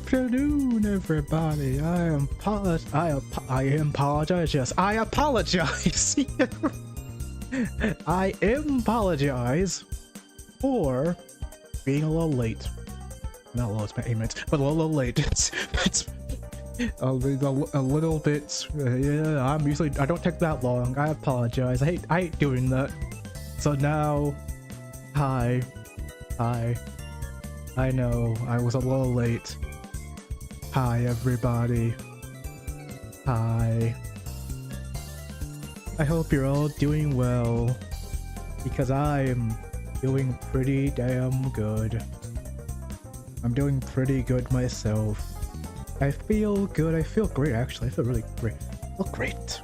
afternoon, everybody. I apologize. Yes, I apologize. I apologize for being a little late. Not a little, it's my 8 minutes, but a little late. It's a little bit. Yeah, I don't take that long. I apologize. I hate doing that. So now, hi. I know I was a little late. Hi, everybody. Hi. I hope you're all doing well, because I am doing pretty damn good. I'm doing pretty good myself. I feel good. I feel great, actually. I feel really great. I feel great.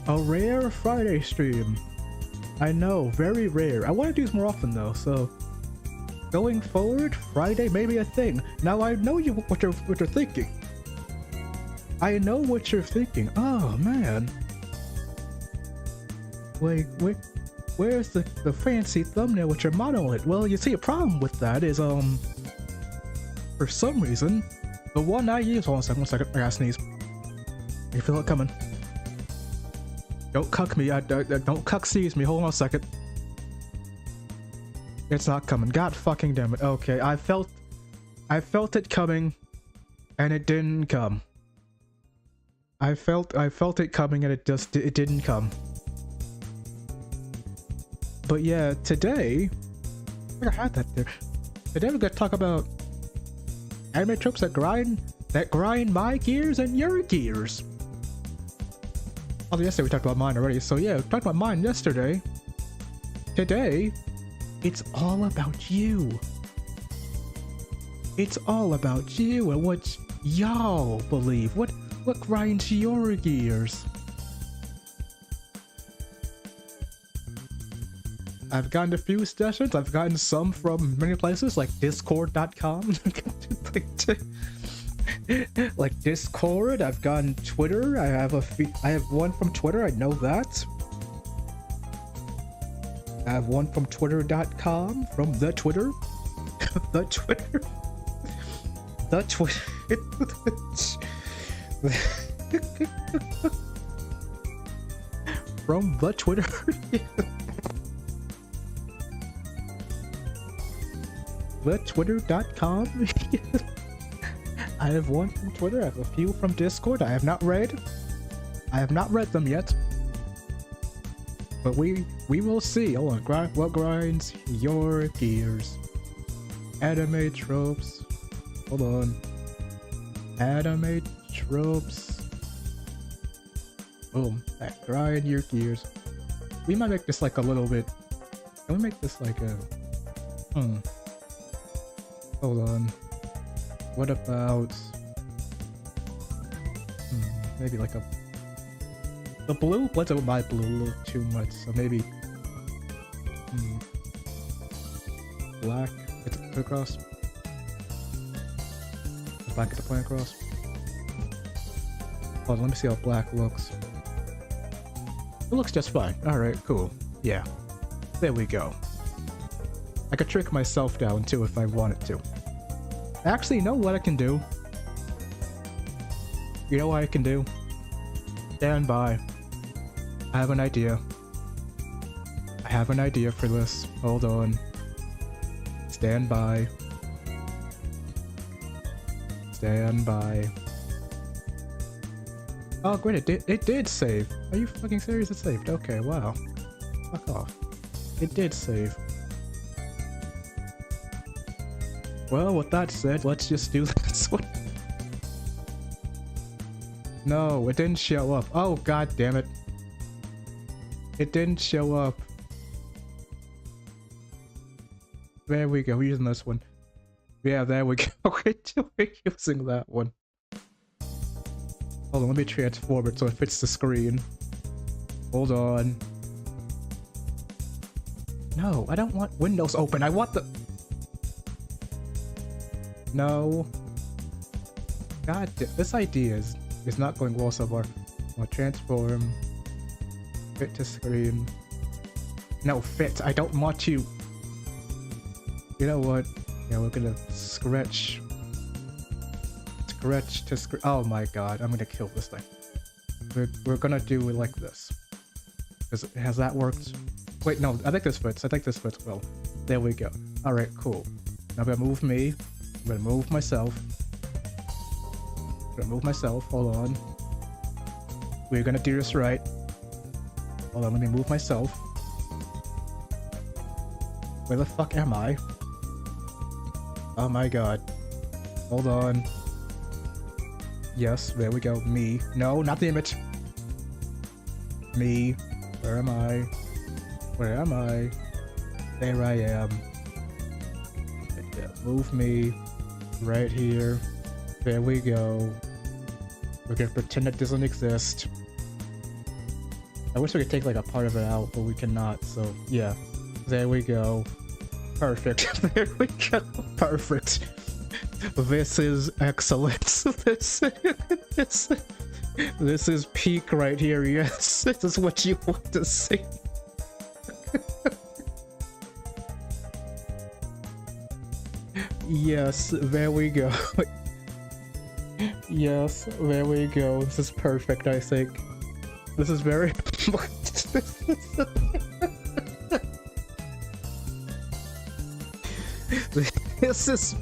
A rare Friday stream. I know, very rare. I want to do this more often though, so going forward, Friday may be a thing. Now I know what you're thinking. I know what you're thinking. Oh man. Wait, where's the fancy thumbnail with your motto on it? Well, you see, a problem with that is for some reason, the one I use. Hold on a second, I gotta sneeze. You feel it coming? Don't cuck me. Don't cuck seize me. Hold on a second. It's not coming. God fucking damn it. Okay, I felt it coming, and it didn't come. I felt it coming, and it didn't come. But yeah, today, I think I had that there. Today we're gonna talk about anime tropes that grind my gears and your gears. Oh, yesterday we talked about mine already, so yeah, we talked about mine yesterday. Today, it's all about you. It's all about you and what y'all believe. What grinds your gears? I've gotten a few suggestions. I've gotten some from many places like discord.com. Like Discord. I've gotten Twitter. I have one from Twitter. I know that. I have one from twitter.com, from the Twitter. The Twitter. The Twitter. From the Twitter. The Twitter.com. I have one from Twitter. I have a few from Discord. I have not read them yet. But we will see. Hold on. What grinds your gears? Anime tropes. Hold on. Anime tropes. Boom. That grind your gears. We might make this like a little bit. Can we make this like a? Hold on. What about maybe like the blue? Let's go with my blue. A little too much, so maybe black. It's a put across. Black at the point across. Hold on, let me see how black looks. It looks just fine. All right, cool. Yeah, there we go. I could trick myself down too if I wanted to. Actually, you know what I can do? You know what I can do? Stand by. I have an idea. I have an idea for this. Hold on. Stand by. Stand by. Oh, great, it did save. Are you fucking serious? It saved. Okay, wow. Fuck off. It did save. Well, with that said, let's just do this one. No, it didn't show up. Oh, god damn it. It didn't show up. There we go, we're using this one. Yeah, there we go. We're using that one. Hold on, let me transform it so it fits the screen. Hold on. No, I don't want windows open. I want the... No. God, this idea is not going well so far. I'll transform. Fit to screen. No, fit. I don't want you. You know what? Yeah, we're gonna scratch to scratch. Oh my god, I'm gonna kill this thing. We're gonna do it like this. Has that worked? Wait, no, I think this fits. I think this fits well. There we go. Alright, cool. Now I'm gonna move me. I'm gonna move myself. I'm gonna move myself. Hold on. We're gonna do this right. Hold on, let me move myself. Where the fuck am I? Oh my god. Hold on. Yes, there we go. Me. No, not the image. Me. Where am I? Where am I? There I am. Yeah, move me. Right here. There we go. We're gonna pretend it doesn't exist. I wish we could take like a part of it out, but we cannot, so yeah. There we go. Perfect. There we go. Perfect. This is excellence. This is peak right here. Yes, this is what you want to see. Yes, there we go. Yes, there we go. This is perfect, I think. This is very this is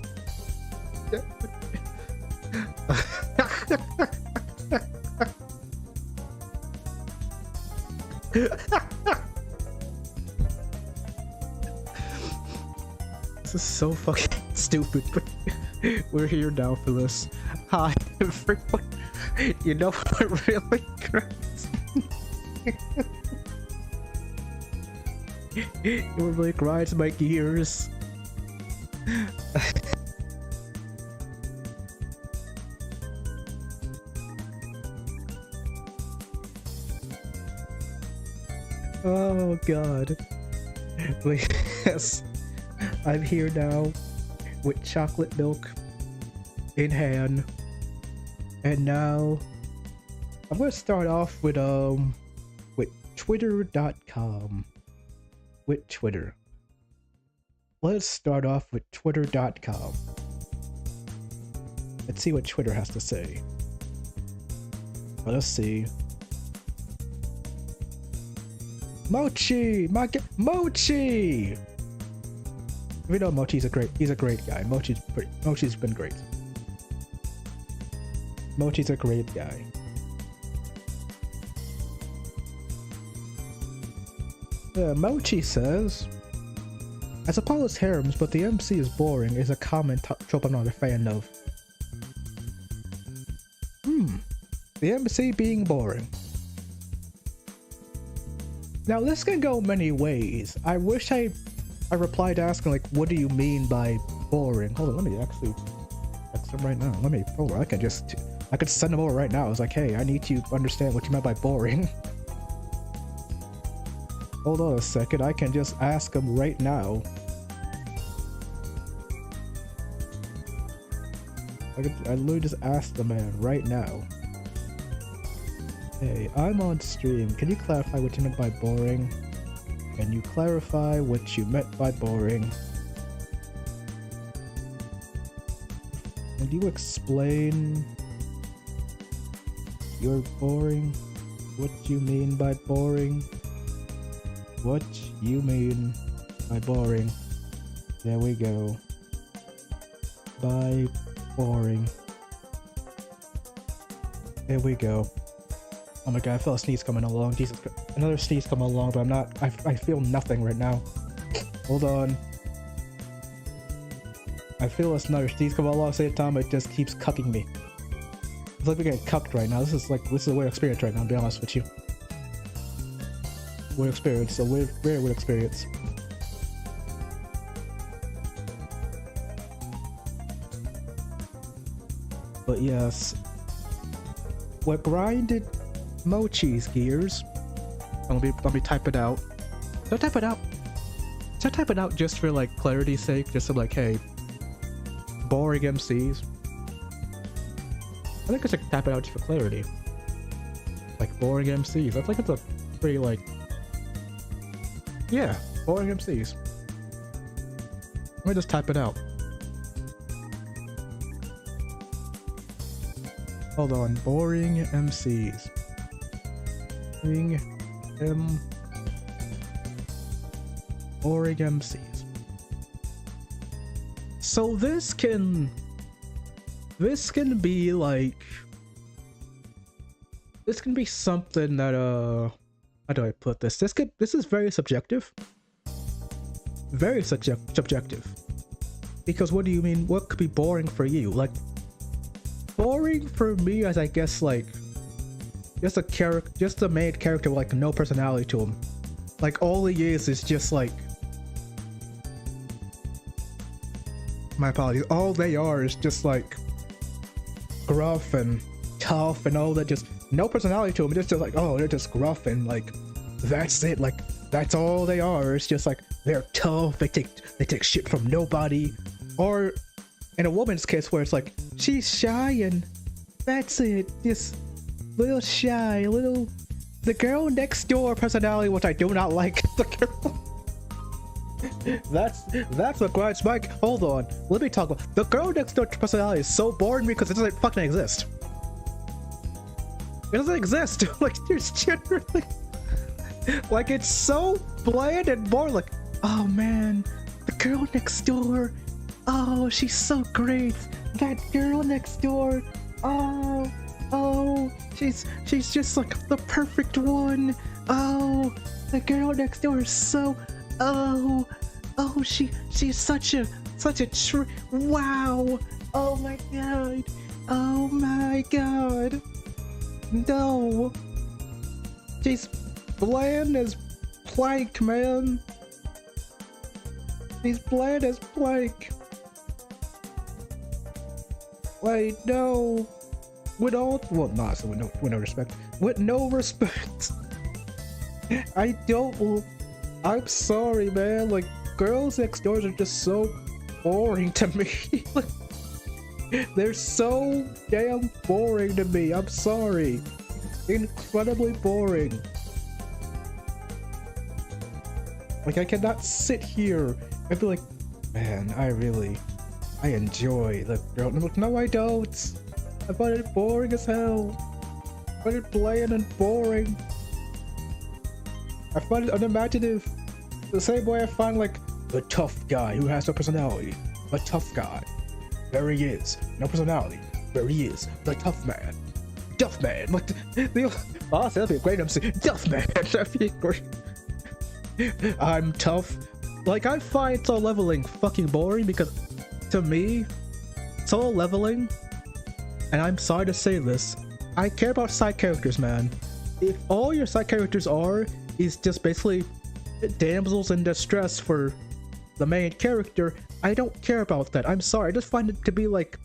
this is so fucking stupid, but we're here now for this. Hi, everyone. You know what really crazy? It really grinds my gears. Oh god. Wait, yes. I'm here now with chocolate milk in hand. And now I'm gonna start off with twitter.com. With Twitter. Let's start off with twitter.com. Let's see what Twitter has to say. Let's see. Mochi! Mochi! We know Mochi's he's a great guy. Mochi's been great. Mochi's a great guy. Mochi says, I suppose Harem's, but the MC is boring is a common trope I'm not a fan of. The MC being boring. Now this can go many ways. I wish I replied asking like, what do you mean by boring? Hold on, let me actually text him right now. I could send him over right now. I was like, hey, I need to understand what you meant by boring. Hold on a second, I can just ask him right now. I literally just asked the man right now. Hey, I'm on stream. Can you clarify what you meant by boring? Can you clarify what you meant by boring? Can you explain your boring? What you mean by boring? What you mean by boring? There we go. By boring. There we go. Oh my god, I felt a sneeze coming along. Jesus Christ. Another sneeze coming along, but I'm not. I feel nothing right now. Hold on. I feel another sneeze coming along at the same time, it just keeps cucking me. It's like we're getting cucked right now. This is a weird experience right now, to be honest with you. Weird experience, a very weird experience. But yes. What grinded Mochi's gears. Let me type it out. Should I type it out? Should I type it out just for like clarity's sake? Just so like, hey, boring MCs. I think I should type it out just for clarity. Like boring MCs. I think it's a pretty like, yeah, boring MCs. Let me just type it out. Hold on, boring MCs. Boring MCs. So this can be like, this can be something that how do I put this? This is very subjective. Very subjective. Because what do you mean? What could be boring for you? Like, boring for me is, I guess, like just a main character with like no personality to him. Like all he is just like, my apologies, all they are is just like gruff and tough and all that, just no personality to them. Just like, oh, they're just gruff and like that's it, like that's all they are. It's just like they're tough, they take shit from nobody. Or in a woman's case where it's like she's shy and that's it, just little shy, little the girl next door personality, which I do not like. The girl that's what grinds Mike. Hold on, let me talk about the girl next door personality. Is so boring because it doesn't fucking exist. It doesn't exist. Like there's generally like it's so bland and boring. Like, oh man, the girl next door, oh she's so great. That girl next door, oh she's just like the perfect one. Oh, the girl next door is so, oh she's such a wow. Oh my god, no, she's bland as plank, man. She's bland as plank. Wait, no. With all, well, not so with no respect. With no respect. I don't. I'm sorry, man. Like, girls next doors are just so boring to me. Like, they're so damn boring to me. I'm sorry. Incredibly boring. Like, I cannot sit here and be like, man, I enjoy the girl. And I'm like, no, I don't. I find it boring as hell. I find it bland and boring. I find it unimaginative. The same way I find like the tough guy who has no personality. The tough guy. There he is. No personality. There he is. The tough man. Duff man. Like oh, that'd be a great MC. Duff man. That'd be great. I'm tough. Like, I find solo leveling fucking boring because to me, solo leveling, and I'm sorry to say this, I care about side characters, man. If all your side characters is just basically damsels in distress for the main character, I don't care about that. I'm sorry. I just find it to be like,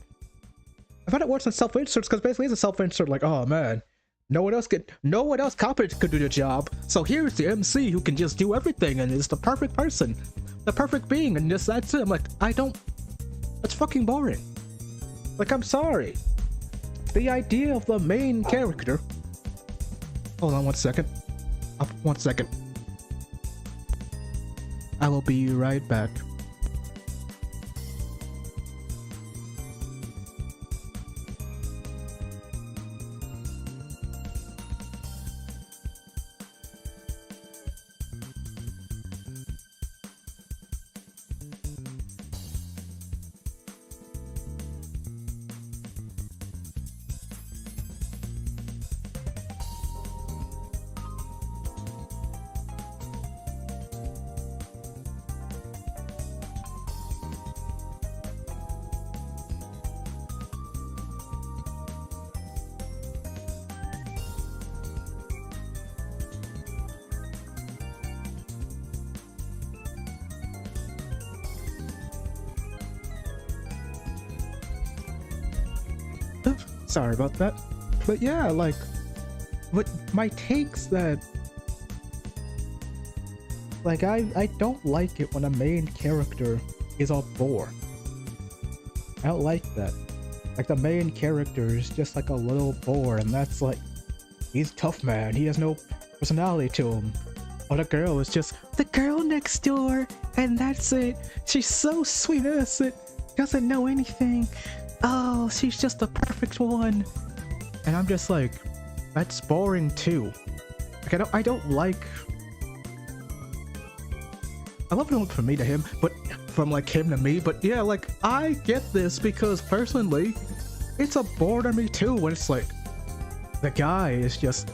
I find it worse than self-inserts because basically it's a self-insert. Like, oh man, no one else competent could do the job. So here's the MC who can just do everything and is the perfect person, the perfect being, and just that's it. I'm like, that's fucking boring. Like, I'm sorry. The idea of the main character. Hold on 1 second. 1 second. I will be right back. Sorry about that. But yeah, like, what my takes that, like, I don't like it when a main character is a bore. I don't like that. Like, the main character is just like a little bore, and that's like, he's tough man, he has no personality to him. Or the girl is just the girl next door, and that's it. She's so sweet, innocent, doesn't know anything. Oh, she's just the perfect one. And I'm just like, that's boring too. Like I don't like. I love it from me to him, but from like him to me. But yeah, like I get this because personally, it's a bore to me too when it's like the guy is just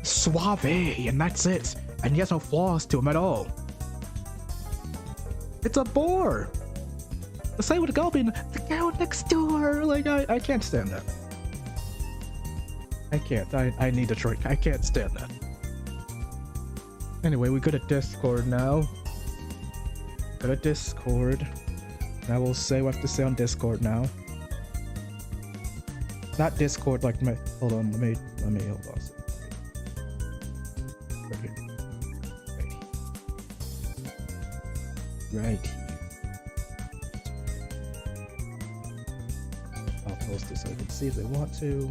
suave and that's it, and he has no flaws to him at all. It's a bore. The same with the girl being the girl next door. Like I can't stand that. I can't. I need a drink. I can't stand that. Anyway, we go to Discord now. Go to Discord. And I will say what I have to say on Discord now. Not Discord like my. Hold on. Let me hold on. Right here. I'll post it so I can see if they want to.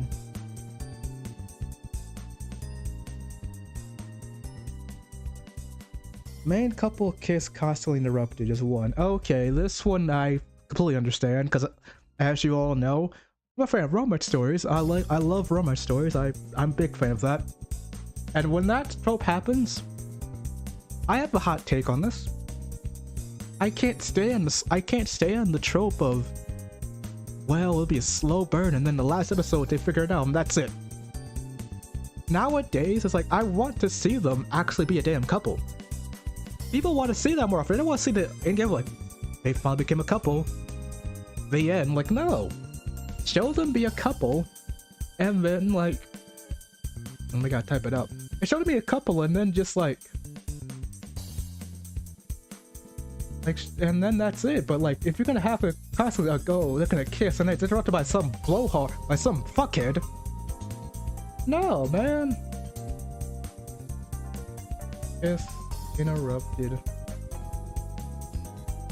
Main couple kiss constantly interrupted is one. Okay, this one I completely understand because, as you all know, I'm a fan of romance stories. I love romance stories. I'm a big fan of that. And when that trope happens, I have a hot take on this. I can't stand this. I can't stand the trope of, well, it'll be a slow burn and then the last episode they figure it out and that's it. Nowadays, it's like I want to see them actually be a damn couple. People want to see that more often. They don't want to see the end game like they finally became a couple. The end. Like, no. Show them be a couple and then like, oh my god, type it up. Show them be a couple and then just like, and then that's it. But like, if you're gonna have to constantly go, they're gonna kiss and it's interrupted by some blowhard, by some fuckhead. No, man. It's interrupted.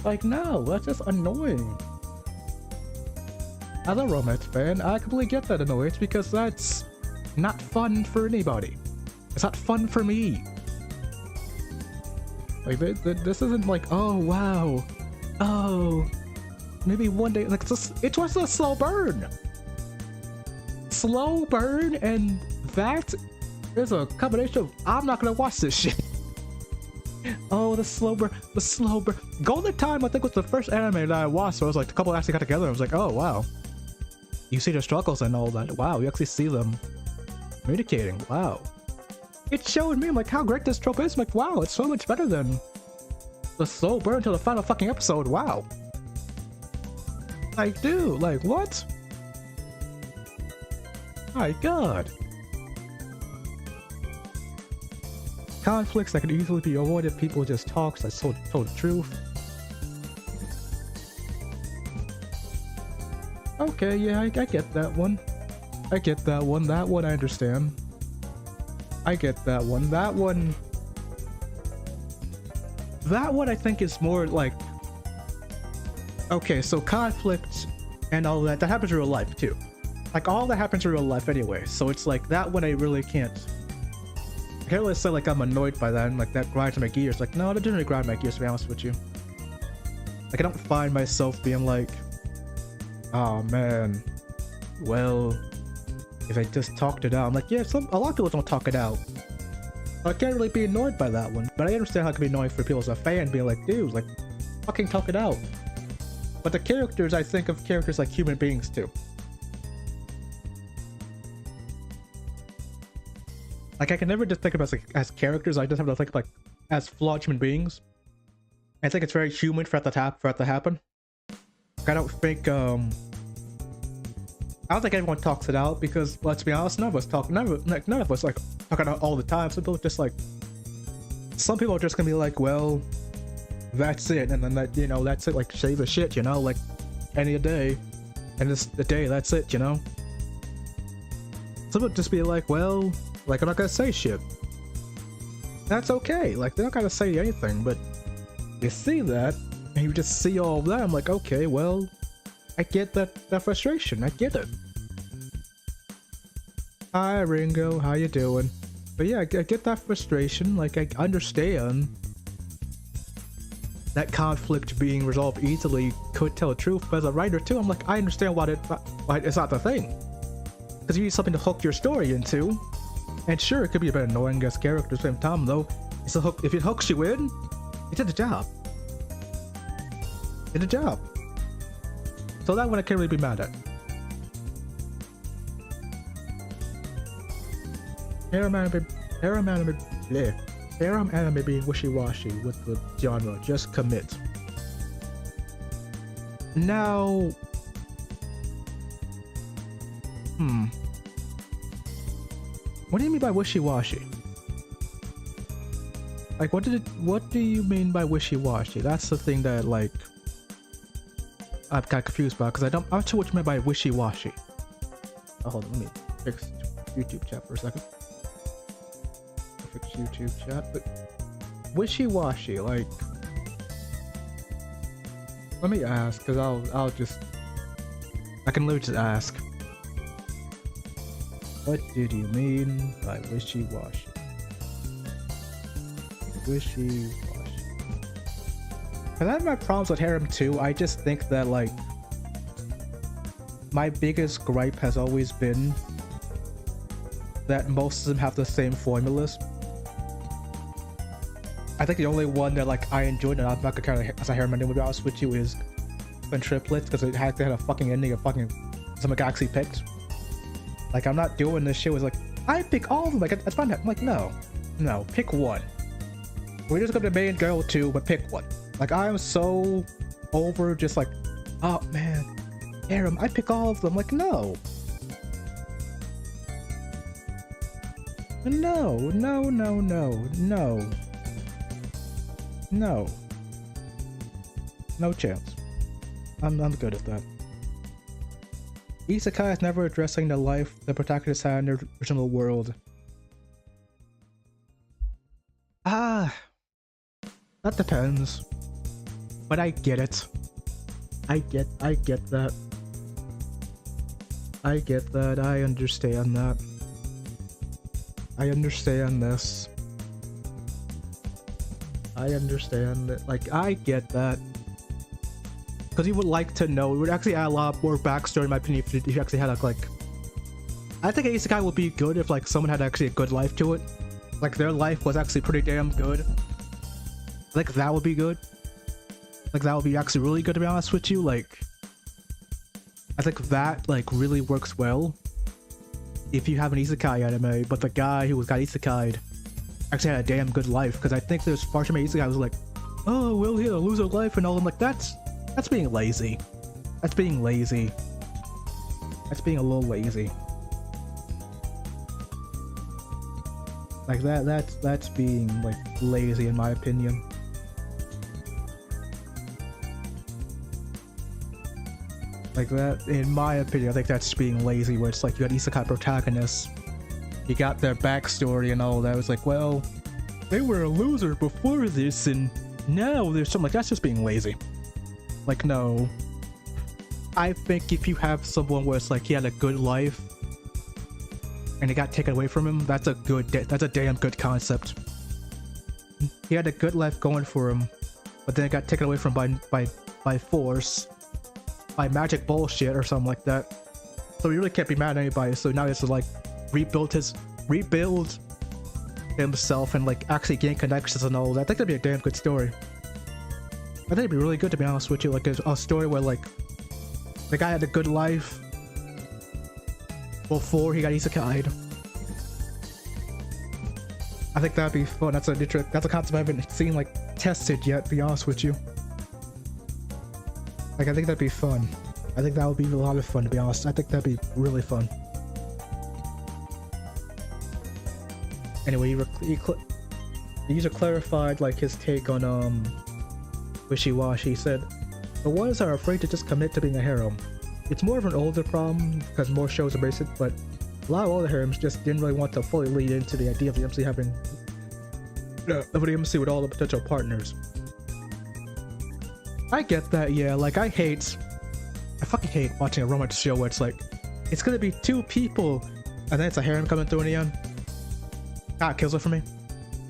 Like, no, that's just annoying. As a romance fan, I completely get that annoyance because that's not fun for anybody. It's not fun for me. Like, this isn't like, oh wow, oh, maybe one day, like, it was a slow burn. Slow burn, and that is a combination of, I'm not gonna watch this shit. Oh, the slow burn. Golden Time, I think, was the first anime that I watched, so I was like, the couple actually got together, I was like, oh wow. You see their struggles and all that, wow, you actually see them communicating, wow. It showed me like how great this trope is. I'm like, wow, it's so much better than the slow burn till the final fucking episode. Wow. Like, dude, like, what? My god. Conflicts that could easily be avoided. People just talk. So I told the truth. Okay, yeah, I get that one. I get that one. That one I understand. I get that one. That one I think is more like, okay, so conflict and all that happens in real life too. Like, all that happens in real life anyway. So it's like, that one I really can't really say like I'm annoyed by that and like that grinds my gears. Like, no, that doesn't really grind my gears, to be honest with you. Like, I don't find myself being like, oh man, well, if I just talked it out. I'm like, yeah, a lot of people don't talk it out. I can't really be annoyed by that one, but I understand how it can be annoying for people as a fan being like, dude, like, fucking talk it out. But the characters, I think of characters like human beings too. Like, I can never just think of us like as characters. I just have to think like as flawed human beings. I think it's very human for that to happen. Like, I don't think everyone talks it out because, let's be honest, none of us like talking out all the time. Some people just like, some people are just gonna be like, well, that's it, and then that, you know, that's it, like, save the shit, you know, like any day, and it's the day, that's it, you know. Some people just be like, well, like, I'm not gonna say shit. That's okay, like, they're not gonna say anything, but you see that, and you just see all of that, I'm like, okay, well, I get that frustration. I get it. Hi, Ringo. How you doing? But yeah, I get that frustration. Like, I understand that conflict being resolved easily could tell the truth. But as a writer too, I'm like, I understand why it's not the thing. because you need something to hook your story into. And sure, it could be a bit annoying as character at the same time, though. It's a hook. If it hooks you in, it did the job. It did the job. So that one I can't really be mad at. Harem anime being wishy-washy with the genre. Just commit. Now... What do you mean by wishy-washy? Like, what do you mean by wishy-washy? That's the thing that, like, I'm kind of confused about, because I'm not sure what you meant by wishy-washy. Oh, hold on, let me fix YouTube chat for a second. Fix YouTube chat, but wishy-washy, like, let me ask, because I can literally just ask. What did you mean by wishy-washy? Wishy-washy. Cause I have my problems with Harem too. I just think that, like, my biggest gripe has always been that most of them have the same formulas. I think the only one that, like, I enjoyed and I'm not gonna count as a Harem ending, to be honest with you, is Twin Triplets, because they had a fucking ending of fucking someone actually picked. Like, I'm not doing this shit was like, I pick all of them, like, that's fine. I'm like, no, pick one. We're just gonna main girl too, but pick one. Like, I'm so over just like, oh man, Harem, I pick all of them. Like, no. No chance. I'm good at that. Isekai is never addressing the life the protagonist had in the original world. That depends. But I get it. I get that. I get that. I understand that. I understand this. I understand that. Like, I get that. Because you would like to know. It would actually add a lot more backstory, in my opinion, if you actually had a, like... I think Isekai would be good if, like, someone had actually a good life to it. Like, their life was actually pretty damn good. Like, that would be good. Like, that would be actually really good, to be honest with you. Like, I think that, like, really works well if you have an Isekai anime, but the guy who got Isekai'd actually had a damn good life. Because I think there's far too many Isekai was like, oh, well, he had a loser life and all. I'm like, that's being lazy. That's being lazy. That's being a little lazy. Like, that's being, like, lazy, in my opinion. Like, that, in my opinion, I think that's being lazy, where it's like, you got Isekai protagonists, you got their backstory and all that. It's like, well, they were a loser before this, and now there's something. Like, that's just being lazy. Like, no. I think if you have someone where it's like, he had a good life, and it got taken away from him, that's a damn good concept. He had a good life going for him, but then it got taken away from him by force, by magic bullshit or something like that. So you really can't be mad at anybody. So now he has to, like, rebuild himself and, like, actually gain connections and all that. I think that'd be a damn good story. I think it'd be really good, to be honest with you. Like, a story where, like, the guy had a good life before he got isekai'd. I think that'd be fun. That's a concept I haven't seen, like, tested yet, to be honest with you. Like, I think that'd be fun. I think that would be a lot of fun, to be honest. I think that'd be really fun. Anyway, the user clarified, like, his take on, wishy-washy. He said, the ones that are afraid to just commit to being a harem. It's more of an older problem, because more shows are basic, but a lot of older harems just didn't really want to fully lead into the idea of the MC having... of the MC with all the potential partners. I get that, yeah. Like, I fucking hate watching a romance show where it's like, it's gonna be two people, and then it's a harem coming through in the end. That kills it for me.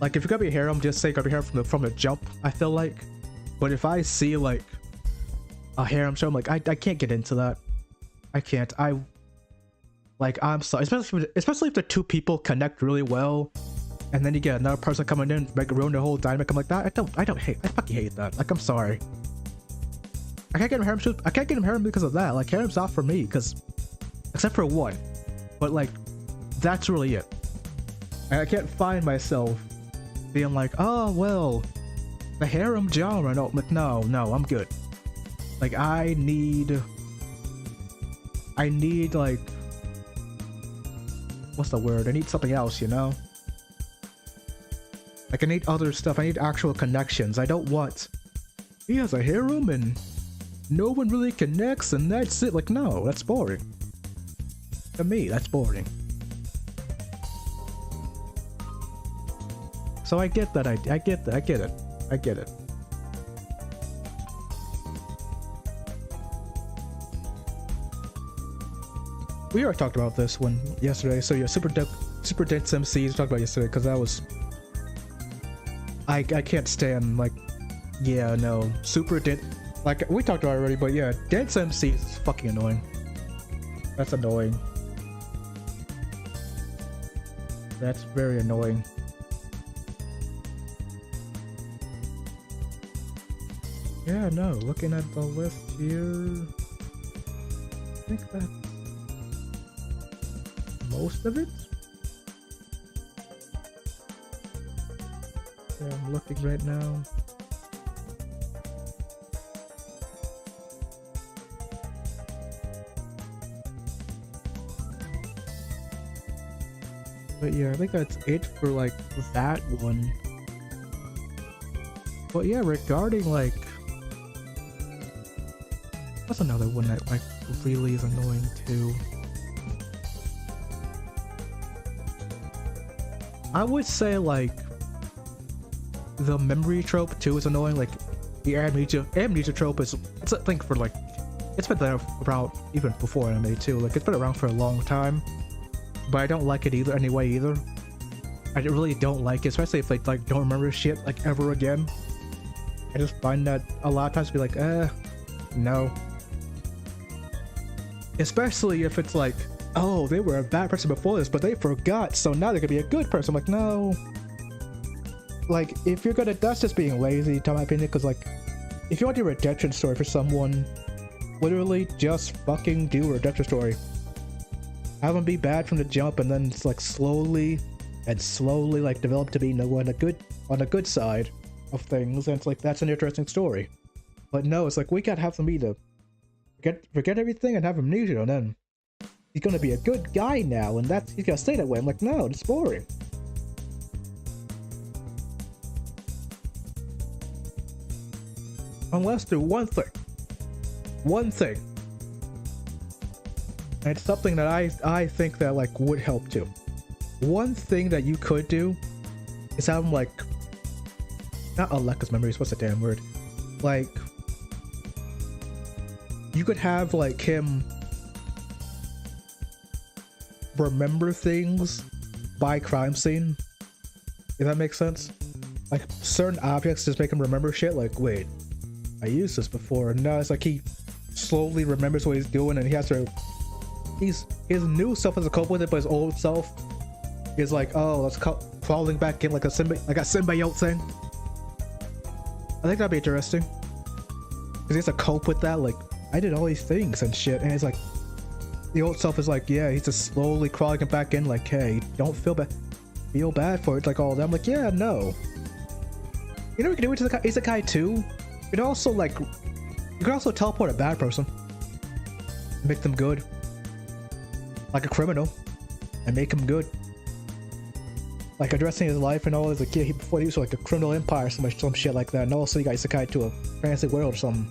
Like, if you're gonna be a harem, just say you're gonna be a harem from the jump, I feel like. But if I see, like, a harem show, I'm like, I can't get into that. I can't. Like, I'm sorry, especially if the two people connect really well, and then you get another person coming in, like ruin the whole dynamic. I'm like, that I fucking hate that. Like, I'm sorry. I can't get him harem because of that. Like, harem's not for me, because except for one, but like, that's really it. And I can't find myself being like, oh well, the harem genre. No, like, no, I'm good. Like, I need like, what's the word? I need something else, you know? Like, I need other stuff. I need actual connections. I don't want, he has a harem and no one really connects and that's it. Like, no, that's boring. To me, that's boring. So I get that. I get that. I get it. I get it. We already talked about this one yesterday. So yeah, super dense MCs we talked about yesterday, because that was, I can't stand, like, yeah, no, super dense, like we talked about it already, but yeah, dense MCs is fucking annoying. That's annoying. That's very annoying. Yeah, no, looking at the list here, I think that's most of it. Yeah, I'm looking right now. But yeah, I think that's it for like that one. But yeah, regarding like, what's another one that like really is annoying too? I would say like the memory trope too is annoying. Like the amnesia trope is, it's a thing for like, it's been there around even before anime too. Like, it's been around for a long time, but I don't like it either anyway either. I really don't like it, especially if they like don't remember shit like ever again. I just find that a lot of times be like, no. Especially if it's like, oh, they were a bad person before this, but they forgot, so now they're gonna be a good person. I'm like, no. Like, if you're gonna, that's just being lazy, to my opinion, because like, if you want to do a redemption story for someone, literally just fucking do a redemption story. Have them be bad from the jump, and then it's like slowly like develop to be on a good side of things, and it's like, that's an interesting story. But no, it's like, we gotta have them be the forget everything and have amnesia, and then he's gonna be a good guy now, and he's gonna stay that way. I'm like, no, it's boring. Unless do one thing, and it's something that I think that like would help too. One thing that you could do is have him like, not unlock his memories, what's the damn word? Like, you could have like him remember things by crime scene, if that makes sense. Like, certain objects just make him remember shit, like, wait, I used this before. And now it's like he slowly remembers what he's doing, and he has to, his new self has to cope with it, but his old self is like, oh, let's crawling back in like a symbiote thing. I think that'd be interesting, because he has to cope with that, like, I did all these things and shit, and it's like, the old self is like, yeah, he's just slowly crawling back in, like, hey, don't feel bad for it, like all that. I'm like, yeah, no. You know what you can do with Isekai too? You could also like, you could also teleport a bad person, make them good, like a criminal, and make him good. Like, addressing his life and all, as a kid, before he was like a criminal empire, some shit like that, and also you got Isekai to a fantasy world or something.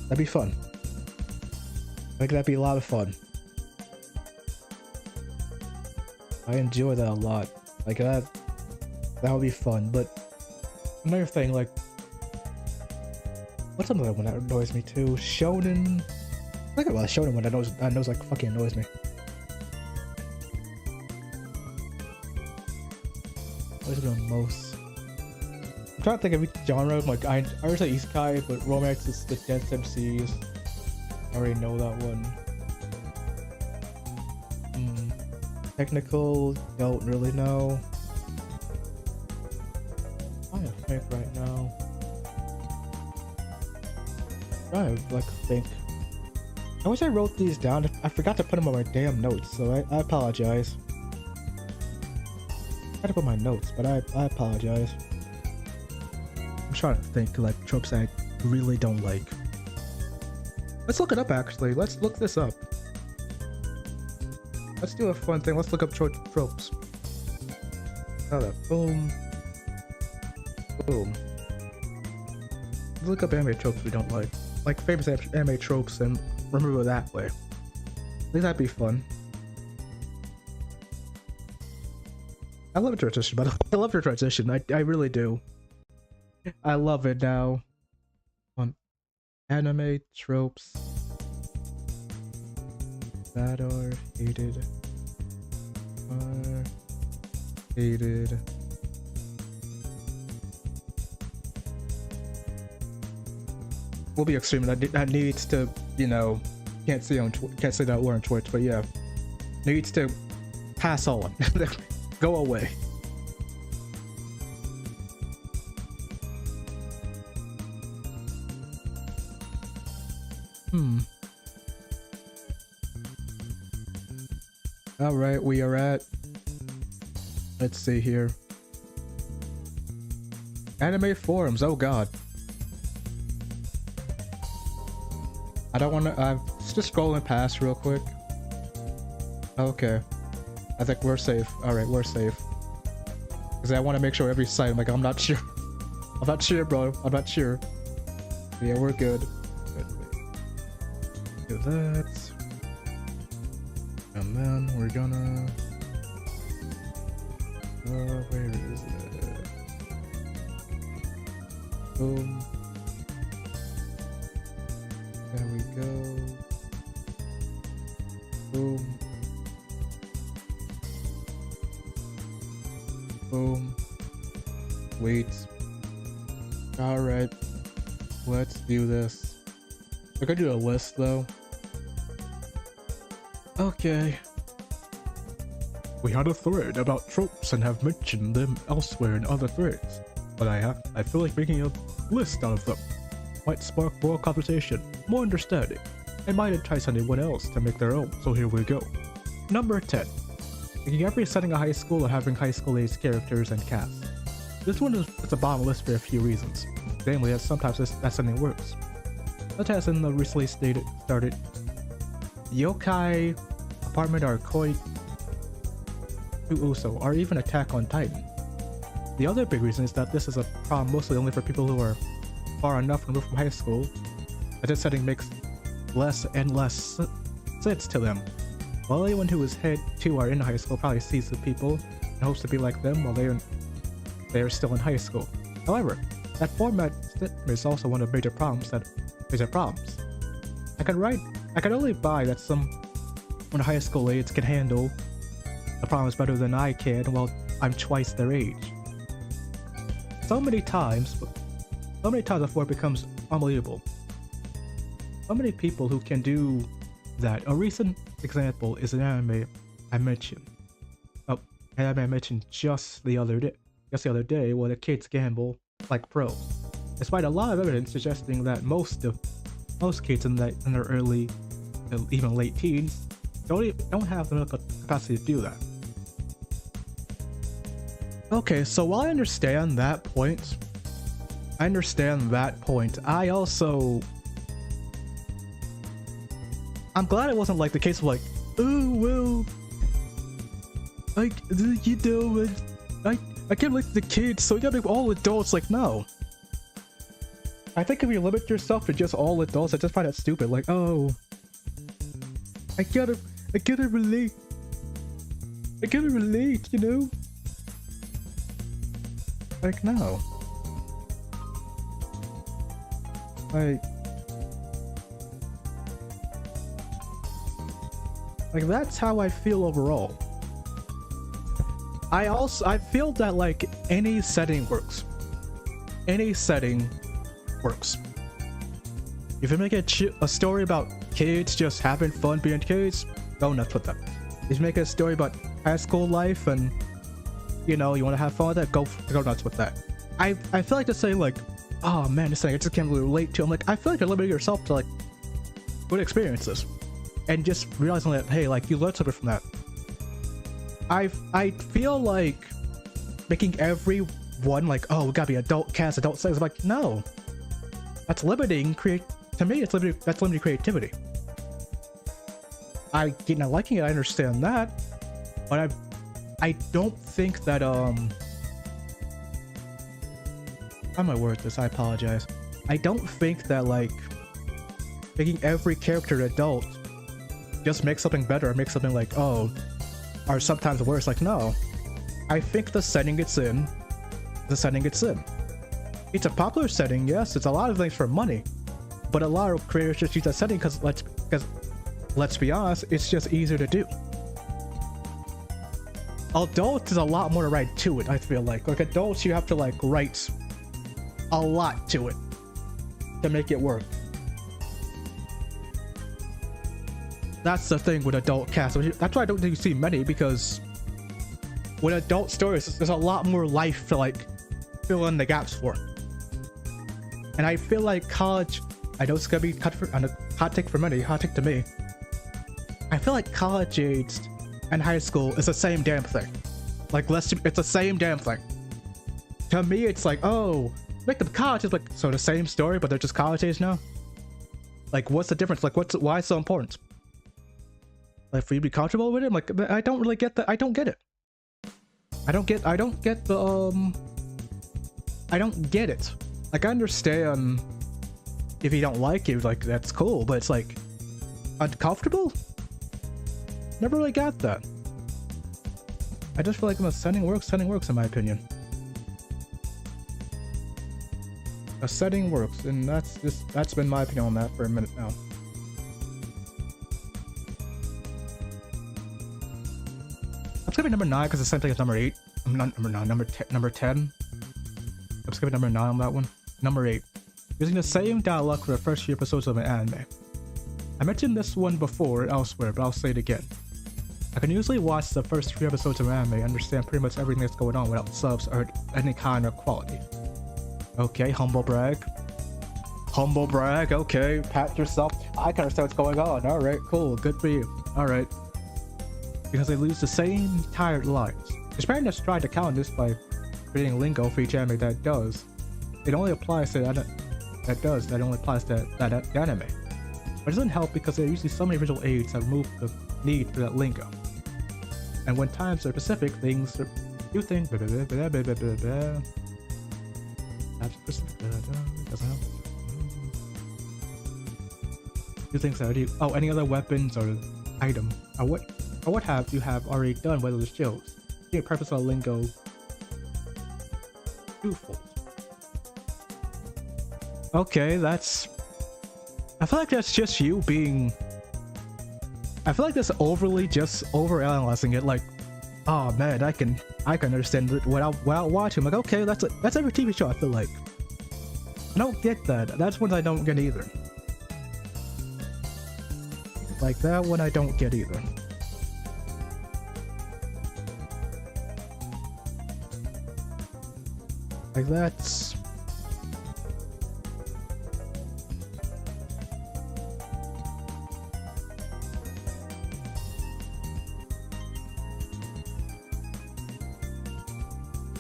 That'd be fun. I think that'd be a lot of fun. I enjoy that a lot. Like, that would be fun. But another thing, like, what's another one that annoys me too? Shonen. I think about a shonen one that knows like fucking annoys me. What is the most? I'm trying to think of each genre. Like, I already say isekai, but romance is the dense MCs. I already know that one. Technical, don't really know. I think right now. I like think. I wish I wrote these down. I forgot to put them on my damn notes, so I apologize. I had to put my notes, but I apologize. I'm trying to think like tropes I really don't like. Let's look it up actually. Let's look this up. Let's do a fun thing. Let's look up tropes. Oh, that. Boom. Boom. Let's look up anime tropes we don't like. Like famous anime tropes and remember it that way. I think that'd be fun. I love your transition, by the way. I love your transition. I really do. I love it now. On anime tropes that are hated. Will be extreme. That needs to, you know, can't say that word on Twitch, but yeah, needs to pass on. Go away. All right, we are at. Let's see here. Anime forums. Oh God. I don't want to. I'm just scrolling past real quick. Okay. I think we're safe. All right, we're safe. Because I want to make sure every site. I'm like, I'm not sure. I'm not sure, bro. I'm not sure. Yeah, we're good. Do that. And then we're gonna. Where is it? Boom. There we go. Boom. Boom. Wait. Alright. Let's do this. We're gonna do a list though. Okay. We had a thread about tropes and have mentioned them elsewhere in other threads, but I feel like making a list out of them might spark more conversation, more understanding, and might entice anyone else to make their own, so here we go. Number 10. Making every setting a high school and having high school-aged characters and casts. This one is a bottom list for a few reasons, namely that sometimes that setting works, such as in the recently started Yokai Apartment Arcade to Uso, or even Attack on Titan. The other big reason is that this is a problem mostly only for people who are far enough removed from high school that this setting makes less and less sense to them. While anyone who is head to or in high school probably sees the people and hopes to be like them while they are still in high school. However, that format is also one of the major problems. I can only buy that when high school aides can handle the problems better than I can while I'm twice their age. So many times before it becomes unbelievable. So many people who can do that. A recent example is an anime I mentioned. Oh, an anime I mentioned just the other day where the kids gamble like pros. Despite a lot of evidence suggesting that most kids in their early, even late teens, don't have the mental capacity to do that. Okay, so while I understand that point, I'm glad it wasn't like the case of like, oh well, like, you know, I can't like the kids, so you gotta be all adults. Like, no. I think if you limit yourself to just all adults, I just find that stupid. Like, oh, I gotta relate, you know? Like, no. Like that's how I feel overall. I feel that like any setting works. Any setting works. If you make a story about kids just having fun being kids, go nuts with them. If you make a story about high school life and you know you want to have fun with that, go nuts with that. I feel like just saying like, oh man, this thing I just can't really relate to. I'm like, I feel like you're limiting yourself to like good experiences and just realizing that hey, like you learned something from that. I feel like making everyone like, oh, we gotta be adult cast, adult sex. I'm like, no, that's limiting to me. That's limiting creativity. I get not liking it, I understand that, but I don't think that how am I word this? I apologize. I don't think that like making every character an adult just makes something better or makes something like, oh, or sometimes worse. Like, no. I think the setting it's in. It's a popular setting, yes, it's a lot of things for money. But a lot of creators just use that setting because let's be honest, it's just easier to do. Adults is a lot more to write to it, I feel like. Like adults, you have to like write a lot to it to make it work. That's the thing with adult cast. That's why I don't think you see many, because with adult stories, there's a lot more life to like fill in the gaps for. And I feel like college, I know it's gonna be hot take for many, hot take to me. I feel like college aged and high school is the same damn thing. Like it's the same damn thing. To me, it's like, oh, make them college. It's like, so the same story, but they're just college age now. Like, what's the difference? Like, why it's so important? Like, for you to be comfortable with it? Like, I don't really get that. I don't get it. I don't get it. Like, I understand if you don't like it, like, that's cool, but it's like, uncomfortable? Never really got that. I just feel like when the setting works in my opinion. A setting works, and that's been my opinion on that for a minute now. It's gonna be number 9 because the same thing as number 8. I'm not number 9, number 10. I'm skipping number 9 on that one. Number 8. Using the same dialogue for the first few episodes of an anime. I mentioned this one before elsewhere, but I'll say it again. I can usually watch the first 3 episodes of anime and understand pretty much everything that's going on without subs or any kind of quality. Okay, humble brag. Humble brag, okay, pat yourself. I can understand what's going on. Alright, cool, good for you. Alright. Because they lose the same tired lines. Japan has tried to counter this by creating lingo for each anime that does. It only applies to that only applies to that anime. But it doesn't help because there are usually so many visual aids that remove the need for that lingo. And when times are specific, things are do things doesn't help. Do things that already any other weapons or item or what have you have already done whether the shields. The purpose of lingo twofold. Okay, that's I feel like that's just you being I feel like that's overanalyzing it, like, oh man, I can understand it without watching. I'm like, okay, that's every TV show, I feel like. I don't get that. That's one I don't get either. Like that one I don't get either. Like that's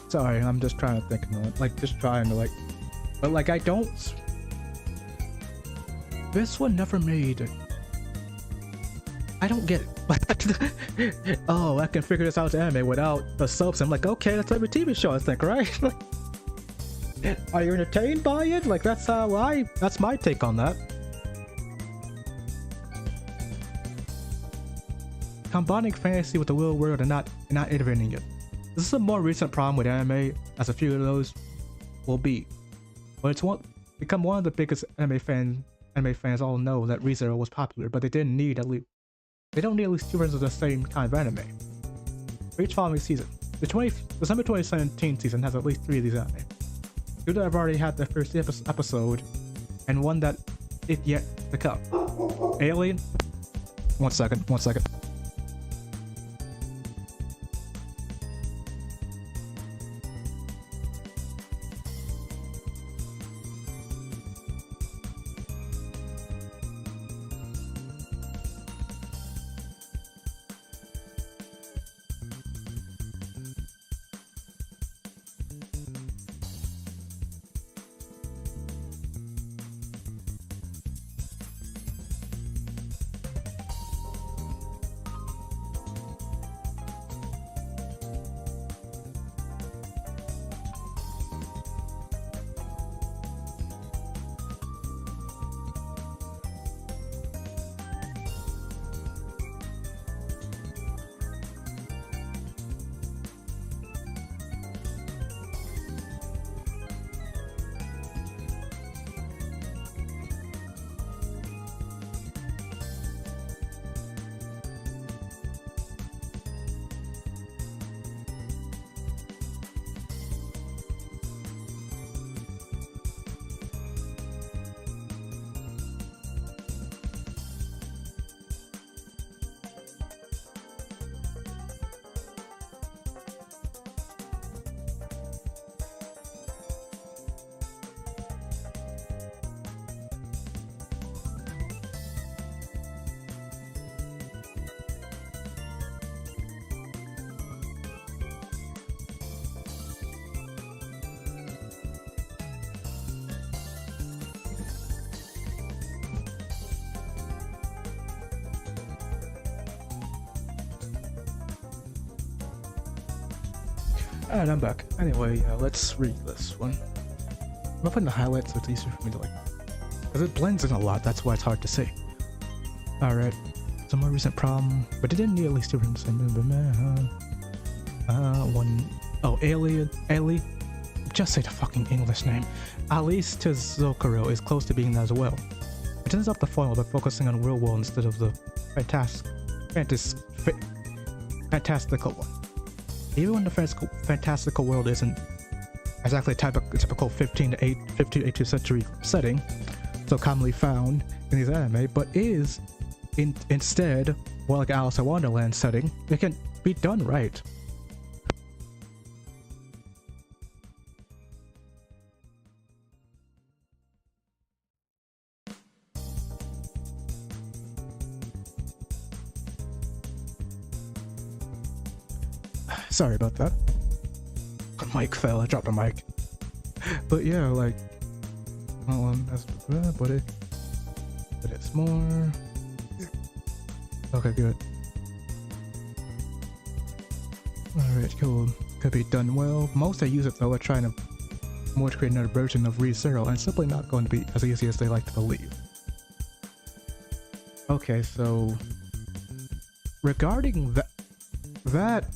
sorry, I'm just trying to think of it. Like just trying to like but like I don't this one never made it. I don't get it. Oh, I can figure this out as anime without the subs. I'm like, okay, that's every TV show I think, right? Are you entertained by it? Like that's my take on that. Combining fantasy with the real world and not innovating it. This is a more recent problem with anime, as a few of those will be. But it's become one of the biggest anime fans all know that ReZero was popular, but they don't need at least 2 versions of the same kind of anime. For each following season. The December 2017 season has at least 3 of these anime. 2 that have already had their first episode, and 1 that is yet to come. Alien. One second. And I'm back. Anyway, let's read this one. I'm gonna put in the highlights so it's easier for me to like, because it blends in a lot, that's why it's hard to see. Alright, some more recent problem, but it didn't need at least two from the same Ali. Just say the fucking English name. Alice Tezokuro is close to being that as well. It turns up the formula by focusing on real world instead of the fantastical one. Even when the fantastical world isn't exactly a typical 15th to 18th century setting, so commonly found in these anime, but is instead more like Alice in Wonderland setting, it can be done right. Sorry about that. The mic fell, I dropped the mic. But yeah, like, but it's more. Okay, good. Alright, cool. Could be done well. Most that use it though are trying to create another version of ReZero, and it's simply not going to be as easy as they like to believe. Okay, so regarding that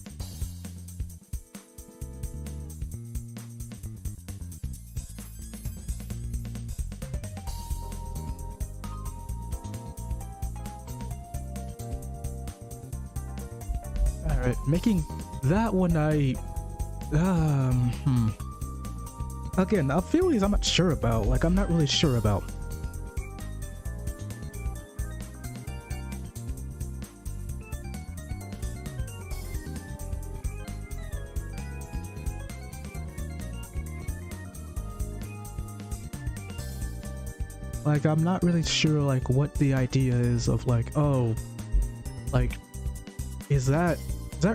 making that one again, feelings I'm not sure about. Like, I'm not really sure about. Like, I'm not really sure, like, what the idea is of, like, oh, like, is that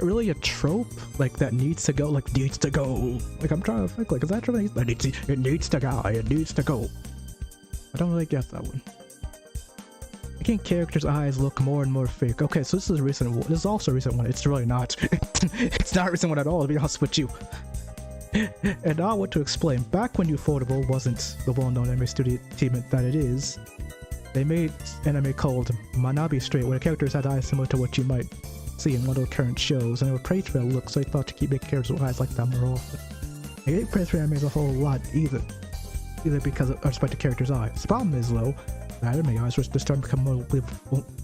really a trope? Like, that needs to go, like, needs to go. Like, I'm trying to think, like, is that really, it needs to go, it needs to go. I don't really get that one. Making characters' eyes look more and more fake. Okay, so this is a recent one. This is also a recent one. It's really not. It's not a recent one at all, to be honest with you. And now what to explain. Back when Ufotable wasn't the well-known anime studio team that it is, they made anime called Manabi Straight, where the characters had eyes similar to what you might see in one of the current shows, and they were praised for that look, so they thought to keep making characters with eyes like that more often. They didn't praise for anime as a whole lot either because of respect to characters' eyes. The problem is though, the anime eyes were starting to become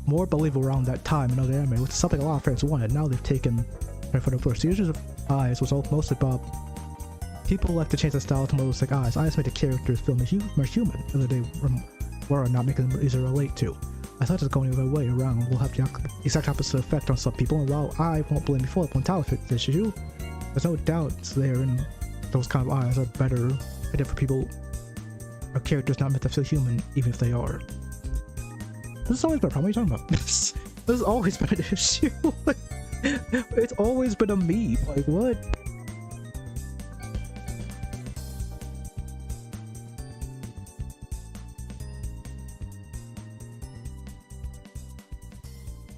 more believable around that time in other anime, which is something a lot of fans wanted. Now they've taken for the first. The users of eyes was mostly about people like to change the style to more like eyes. Eyes made the characters feel more human, whether they were or not, making them easier to relate to. I thought it's going the other way around will have the exact opposite effect on some people, and while I won't blame you for it, this issue, there's no doubt there, and those kind of eyes are better fitted for people or characters not meant to feel human, even if they are. This has always been a problem. What are you talking about? This has always been an issue. It's always been a meme. Like, what?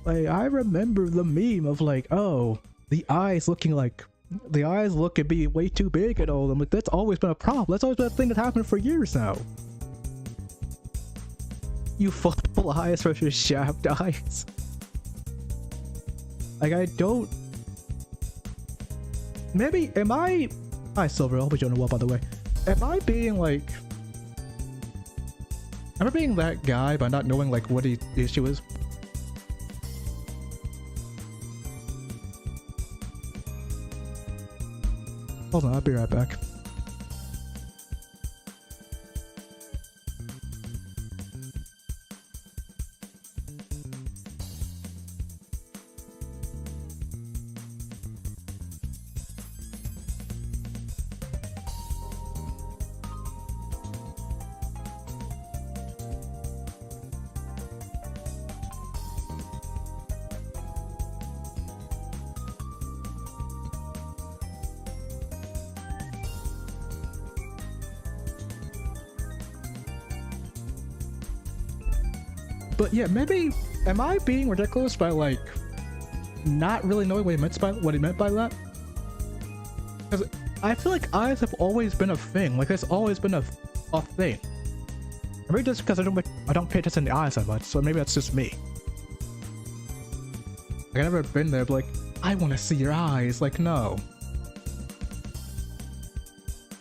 Like, I remember the meme of like, oh, the eyes look at be way too big and all. I'm like, that's always been a problem. That's always been a thing that happened for years now. You full eyes versus shaft eyes. Like, I don't. Maybe Hi Silver, I hope you're doing well, by the way. Am I being that guy by not knowing like what the issue is? Hold on, I'll be right back. But yeah, maybe am I being ridiculous by like not really knowing what he meant by that? Because I feel like eyes have always been a thing. Like it's always been a thing. Maybe just because I don't pay attention to eyes that much, so maybe that's just me. Like, I've never been there, but like, I want to see your eyes. Like, no.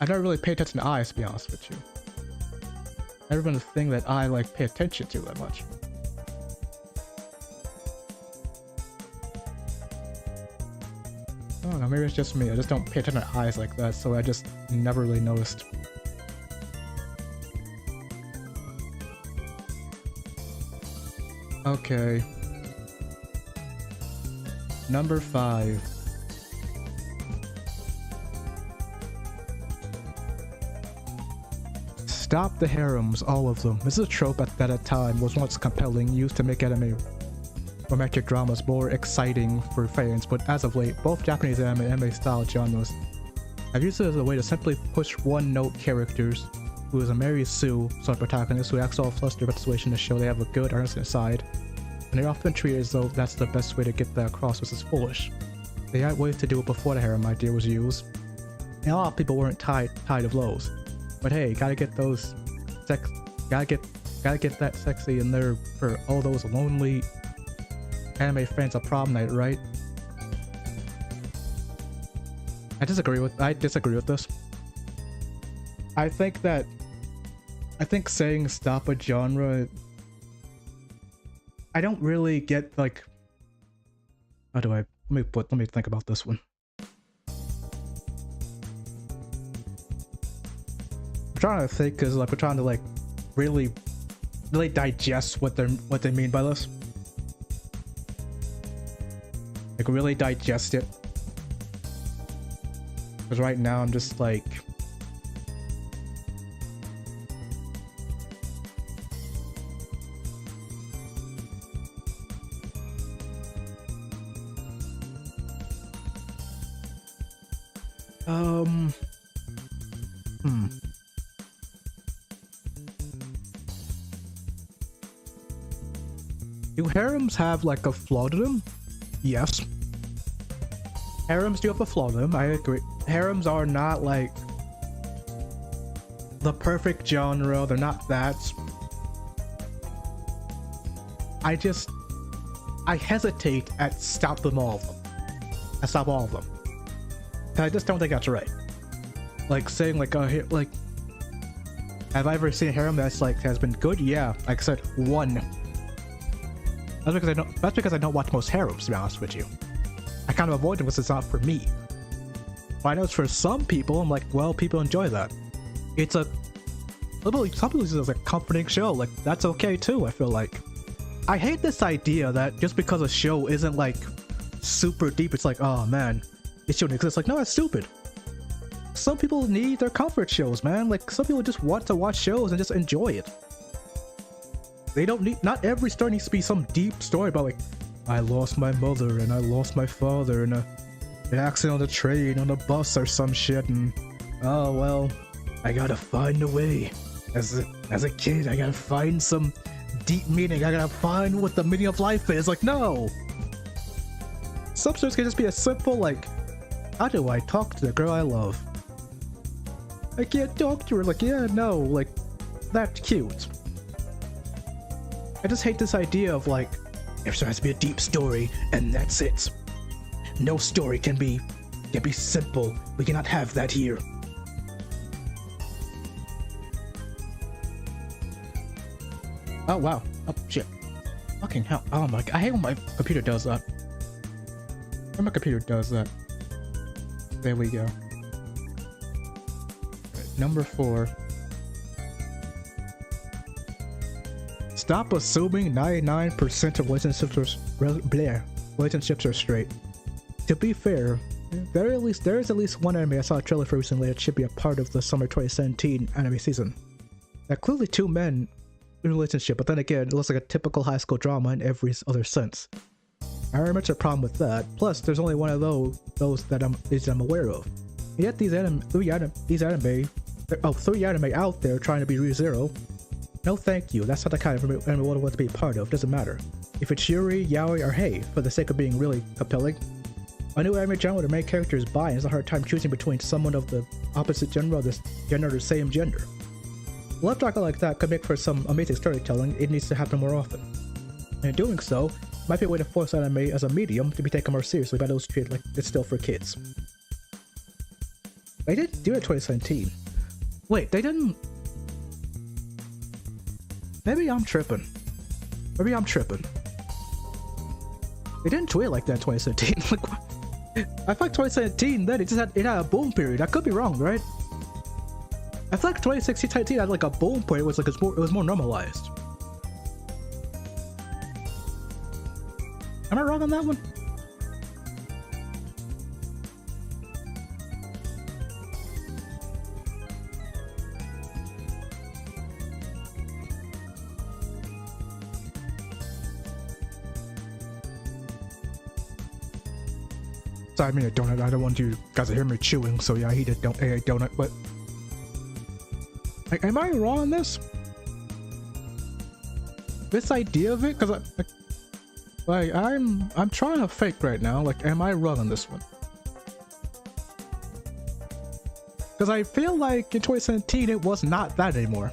I've never really paid attention to eyes, to be honest with you. Never been a thing that I like pay attention to that much. I don't know, maybe it's just me. I just don't pay attention to eyes like that, so I just never really noticed. Okay. Number 5. Stop the harems, all of them. This is a trope that at time was once compelling, used to make anime romantic dramas more exciting for fans, but as of late, both Japanese anime and anime style genres have used it as a way to simply push one-note characters, who is a Mary Sue sort of protagonist who acts all flustered about the situation to show they have a good, earnest side, and they often treat it as though that's the best way to get that across, which is foolish. They had ways to do it before the harem idea was used, and a lot of people weren't tired of those. But hey, gotta get those gotta get that sexy in there for all those lonely anime fans of prom night, right? I disagree with this. I think saying stop a genre, I don't really get, like, how do I let me think about this one. I'm trying to think, because like we're trying to like really digest what they mean by this. Like really digest it. Because right now I'm just like, do harems have like a flaw to them? Yes. Harems do have a flaw to them, I agree. Harems are not like the perfect genre, they're not that. I hesitate at stop all of them. I just don't think that's right. Like saying like have I ever seen a harem that's like has been good? Yeah, like I said, one. That's because I don't watch most harems, to be honest with you. I kind of avoid them because it's not for me. But I know it's for some people. I'm like, well, people enjoy that. It's some people use it as a comforting show. Like, that's okay too, I feel like. I hate this idea that just because a show isn't like super deep, it's like, oh man, it shouldn't exist. Like, no, that's stupid. Some people need their comfort shows, man. Like, some people just want to watch shows and just enjoy it. They don't need, not every story needs to be some deep story about like, I lost my mother and I lost my father in an accident on the train, on the bus or some shit, and oh well, I gotta find a way. As a kid, I gotta find some deep meaning. I gotta find what the meaning of life is. Like, no! Some stories can just be a simple like, how do I talk to the girl I love? I can't talk to her. Like, yeah, no, like, that's cute. I just hate this idea of like, there has to be a deep story and that's it. No story can be simple. We cannot have that here. Oh wow. Oh shit. Fucking hell. Oh my god. I hate when my computer does that. When my computer does that. There we go. Right, number 4. Stop assuming 99% of relationships are straight. To be fair, there is at least one anime I saw a trailer for recently that should be a part of the summer 2017 anime season. There are clearly 2 men in a relationship, but then again, it looks like a typical high school drama in every other sense. I have much a problem with that. Plus, there's only one of those that I'm aware of. And yet these three anime out there trying to be ReZero. No thank you, that's not the kind of anime I want to be a part of, doesn't matter. If it's Yuri, Yaoi, or Hey, for the sake of being really compelling, A new anime genre where the main character is bi and has a hard time choosing between someone of the opposite gender or the same gender. A love triangle like that could make for some amazing storytelling. It needs to happen more often. And in doing so, might be a way to force anime as a medium to be taken more seriously by those treated like it's still for kids. They did do it in 2017. Wait, they didn't... Maybe I'm tripping. Maybe I'm tripping. They didn't tweet like that in 2017. Like, what? I feel like 2017 then it had a boom period. I could be wrong, right? I feel like 2016, 2017 had like a boom period. It was more normalized. Am I wrong on that one? I mean a donut. I don't want you guys to hear me chewing, so yeah, I eat a donut. But like, am I wrong on this? This idea of it, because I'm trying to fake right now. Like, am I wrong on this one? Because I feel like in 2017 it was not that anymore.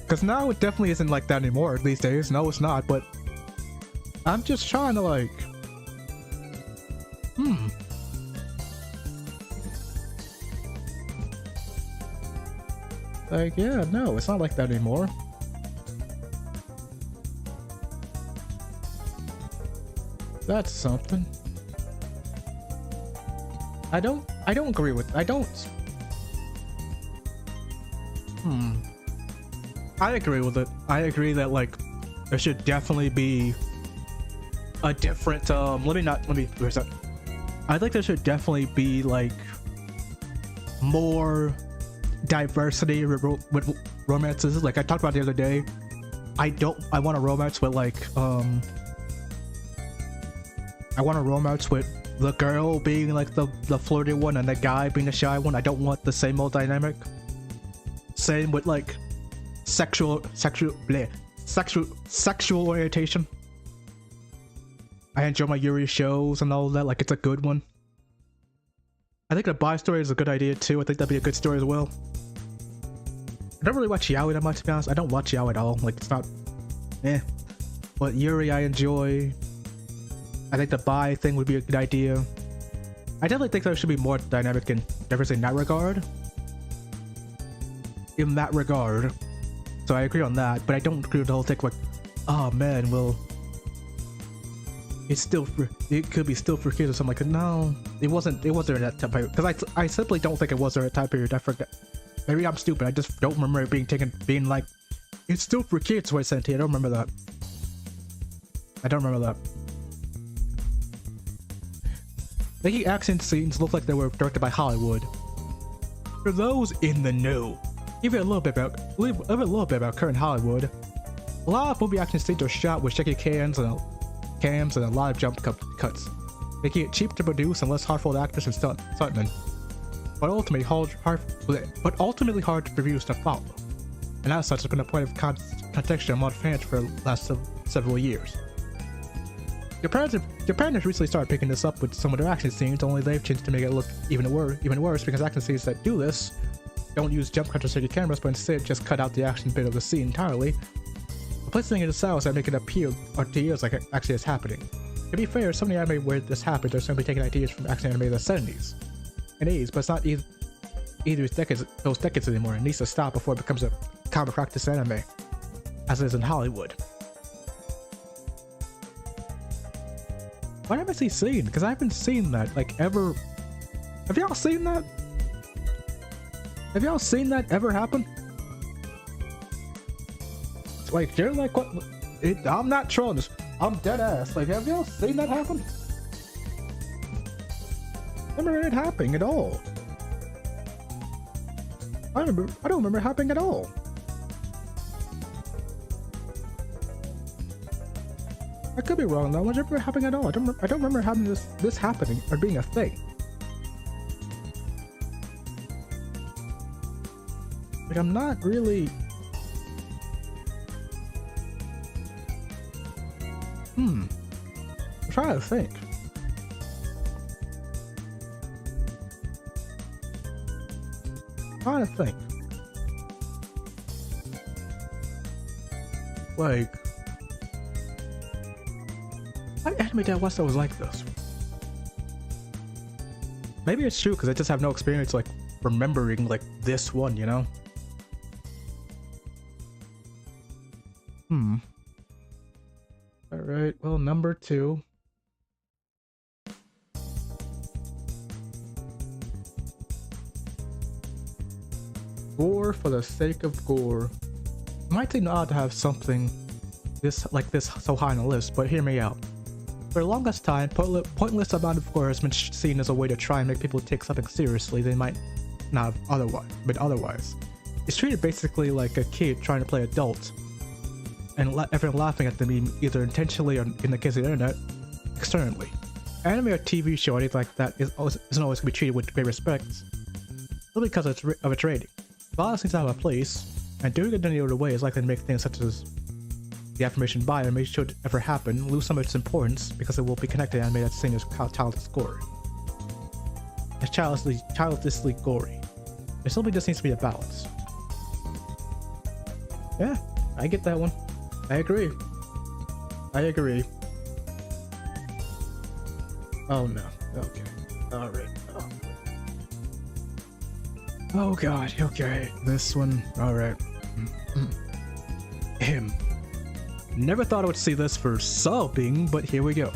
Because now it definitely isn't like that anymore these days. No, it's not, but I'm just trying to like... Like, yeah, no, it's not like that anymore. That's something. I don't agree with... I agree with it. I agree that like there should definitely be a different where's that? I think there should definitely be like more diversity with romances. Like I talked about the other day, I want a romance with like I want a romance with the girl being like the flirty one and the guy being the shy one. I don't want the same old dynamic. Same with like sexual orientation. I enjoy my Yuri shows and all that. Like, it's a good one. I think a bi story is a good idea too. I think that'd be a good story as well. I don't really watch yaoi that much, to be honest. I don't watch yaoi at all. Like, it's not but Yuri I enjoy. I think the bi thing would be a good idea. I definitely think there should be more dynamic and diversity in that regard. So I agree on that, but I don't agree with the whole thing like, oh man, well, it could be still for kids or something like that. No, it wasn't in that time period, because I simply don't think it was during that time period. I forget. Maybe I'm stupid. I just don't remember it being like, it's still for kids 2017. I don't remember that. Making action scenes look like they were directed by Hollywood. For those in the know, even a little bit about current Hollywood, a lot of movie action scenes are shot with shaky cams and a lot of jump cuts, making it cheap to produce and less hard for actors and stuntmen, but ultimately hard to produce and follow. And as such, has been a point of contention among fans for the last several years. Japan has recently started picking this up with some of their action scenes, only they've changed to make it look even worse because action scenes that do this don't use jump cuts or shaky cameras, but instead just cut out the action bit of the scene entirely, replacing it with sounds that make it appear to ears like it actually is happening. To be fair, some of the anime where this happens are simply taking ideas from action anime of the 70s and 80s, but it's not either those decades anymore. It needs to stop before it becomes a common practice anime, as it is in Hollywood. What have I seen? Because I haven't seen that, like, ever. Have y'all seen that? Have y'all seen that ever happen? Like, you're like, what? I'm not trolling this. I'm dead ass. Like, have y'all seen that happen? I don't remember it happening at all. I don't remember it happening at all. I could be wrong though. I don't remember it happening at all. I don't remember having this happening or being a thing. Like, I'm not really. I'm trying to think. Like, what anime did I watch that was like this? Maybe it's true because I just have no experience like remembering like this one, you know? Alright, well, number 2. Gore for the sake of gore. It might seem odd to have something like this so high on the list, but hear me out. For the longest time, pointless amount of gore has been seen as a way to try and make people take something seriously they might not have otherwise. It's treated basically like a kid trying to play adult, and everyone laughing at them either intentionally or, in the case of the internet, externally. Anime or TV show or anything like that isn't always going to be treated with great respect, simply because of its rating. Violence needs to have a place, and doing it in any other way is likely to make things such as the affirmation biome, should it ever happen, lose some of its importance because it will be connected to anime that's seen as childish gory. As childishly gory. There simply just needs to be a balance. Yeah, I get that one. I agree. Oh no. Okay. Alright. Oh god, okay. This one. Alright. Him. Never thought I would see this for subbing, but here we go.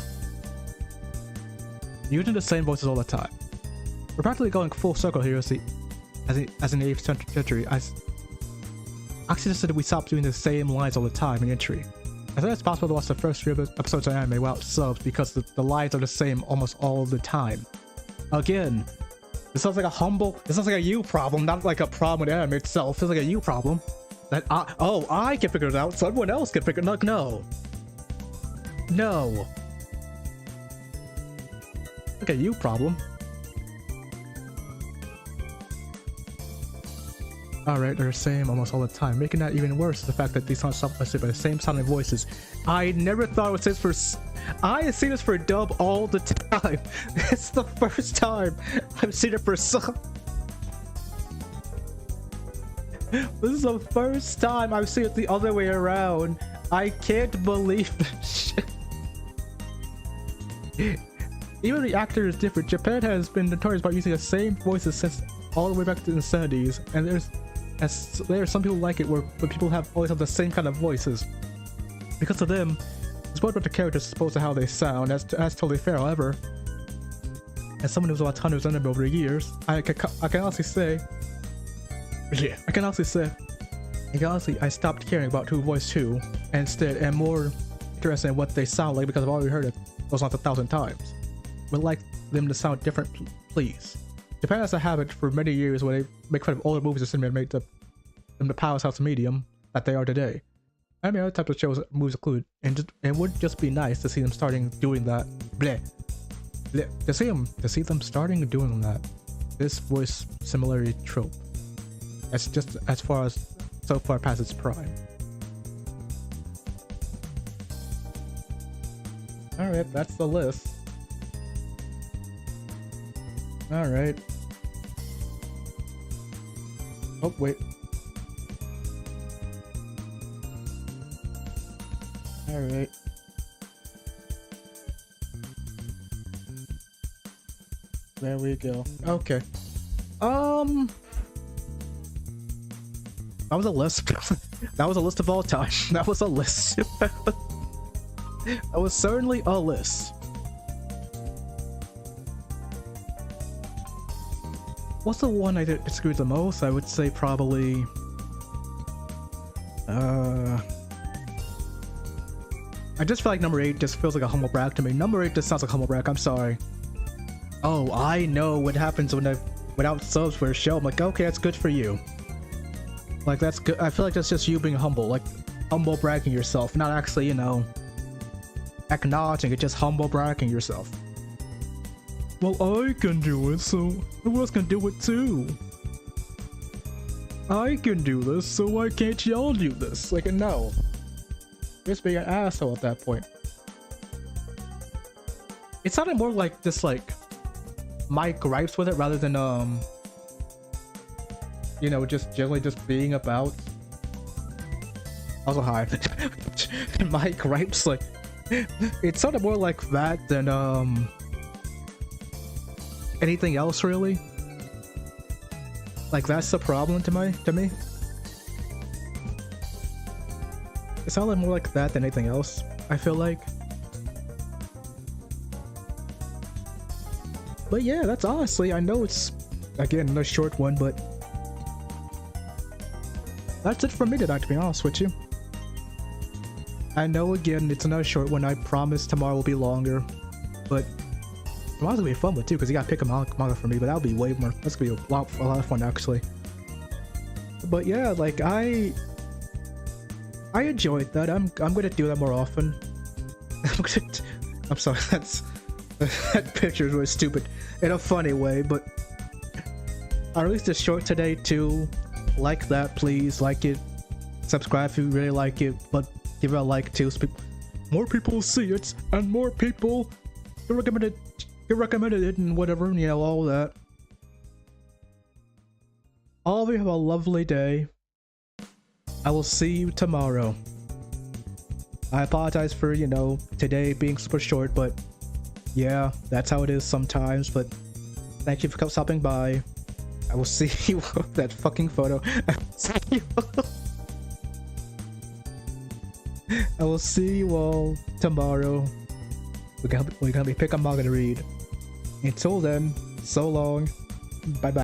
Using the same voices all the time. We're practically going full circle here as in the 8th century. I actually just said that we stopped doing the same lines all the time in entry. I think it's possible to watch the first few episodes of anime without subs because the lines are the same almost all the time. Again, this sounds like a you problem, not like a problem with anime itself. It feels like a you problem. That I can figure it out, someone else can figure it out. No. Like a you problem. Alright, they're the same almost all the time. Making that even worse is the fact that these songs are supplemented by the same sounding voices. I never thought it would say this for... I have seen this for dub all the time. It's the first time I've seen it for sub. This is the first time I've seen it the other way around. I can't believe this shit. Even the actor is different. Japan has been notorious about using the same voices since all the way back to the 70s, and there are some people like it where people always have the same kind of voices. Because of them, it's more about the characters as opposed to how they sound. That's totally fair. However, as someone who's watched hundreds of anime over the years, I can honestly say, I stopped caring about who voiced who, and instead am more interested in what they sound like because I've already heard it those lines 1,000 times. Would like them to sound different, please. Japan has a habit for many years where they make fun of older movies of cinema and make them the powerhouse medium that they are today. I mean, other types of shows movies include, and it would just be nice to see them starting doing that. To see them starting doing that. This voice similarity trope. That's just as far as so far past its prime. Alright, that's the list. Alright. Oh, wait. Alright. There we go. Okay. That was a list. That was a list of all time. That was a list. That was certainly a list. What's the one I disagree with the most? I would say probably... I just feel like number 8 just feels like a humble brag to me. Number 8 just sounds like a humble brag, I'm sorry. Oh, I know what happens without subs for a show. I'm like, okay, that's good for you. Like, that's good. I feel like that's just you being humble. Like, humble bragging yourself. Not actually, you know, acknowledging it, just humble bragging yourself. Well, I can do it, so who else can do it too? I can do this, so why can't y'all do this? Like, no. Just being an asshole at that point. it sounded more like just like my gripes with it rather than you know, just generally just being about. Also hi. My gripes, like, it sounded more like that than anything else really. Like that's the problem to me. It sounded more like that than anything else, I feel like. But yeah, that's honestly, I know it's again a short one, but that's it for me tonight, to be honest with you. I know again it's another short one. I promise tomorrow will be longer, but tomorrow's gonna be fun one too because you gotta pick a manga for me. But that'll be way more. That's gonna be a lot of fun actually. But yeah, like I enjoyed that. I'm gonna do that more often. I'm sorry. That picture is really stupid in a funny way, but I released a short today too. Like that, please. Like it. Subscribe if you really like it, but give it a like too so more people will see it and more people get recommended it and whatever, you know, all that. All of you have a lovely day. I will see you tomorrow. I apologize for, you know, today being super short, but yeah, that's how it is sometimes. But thank you for stopping by. I will see you with that fucking photo. I will see you all tomorrow. We're gonna be picking a manga to read. Until then, so long. Bye bye.